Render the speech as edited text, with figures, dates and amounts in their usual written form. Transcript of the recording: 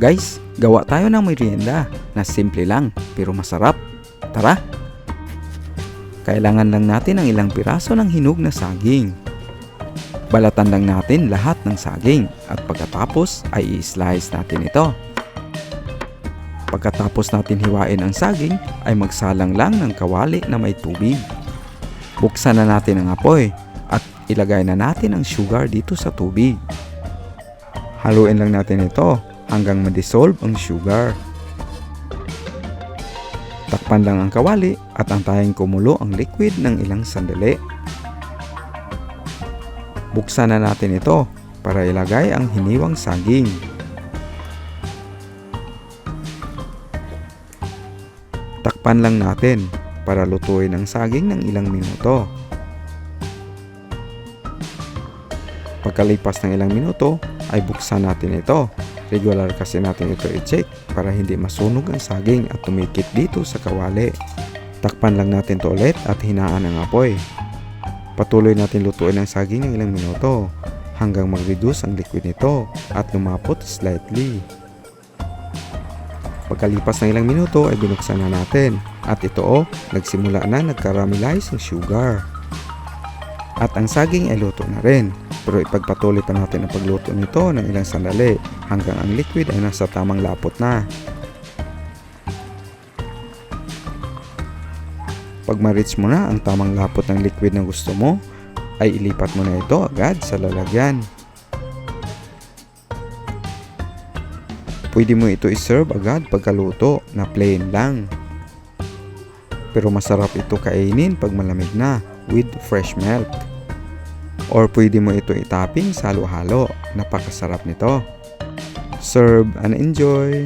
Guys, gawa tayo ng merienda na simple lang pero masarap. Tara! Kailangan lang natin ng ilang piraso ng hinog na saging. Balatan lang natin lahat ng saging at pagkatapos ay i-slice natin ito. Pagkatapos natin hiwain ang saging ay magsalang lang ng kawali na may tubig. Buksan na natin ang apoy at ilagay na natin ang sugar dito sa tubig. Haluin lang natin ito hanggang ma-dissolve ang sugar. Takpan lang ang kawali at antayin kumulo ang liquid ng ilang sandali. Buksan na natin ito para ilagay ang hiniwang saging. Takpan lang natin para lutuin ang saging ng ilang minuto. Pagkalipas ng ilang minuto ay buksan natin ito. Regular kasi natin ito i-check para hindi masunog ang saging at tumikit dito sa kawali. Takpan lang natin ito ulit at hinaan ang apoy. Patuloy natin lutuin ang saging ng ilang minuto hanggang mag-reduce ang liquid nito at lumapot slightly. Pagkalipas ng ilang minuto ay binuksan na natin at ito nagsimula na nag-caramelize ang sugar. At ang saging ay luto na rin. Pero ipagpatuloy pa natin ang pagluto nito ng ilang sandali hanggang ang liquid ay nasa tamang lapot na. Pag ma-reach mo na ang tamang lapot ng liquid na gusto mo, ay ilipat mo na ito agad sa lalagyan. Pwede mo ito iserve agad pagkaluto na plain lang. Pero masarap ito kainin pag malamig na with fresh milk. Or pwede mo ito itopping sa halo-halo. Napakasarap nito. Serve and enjoy!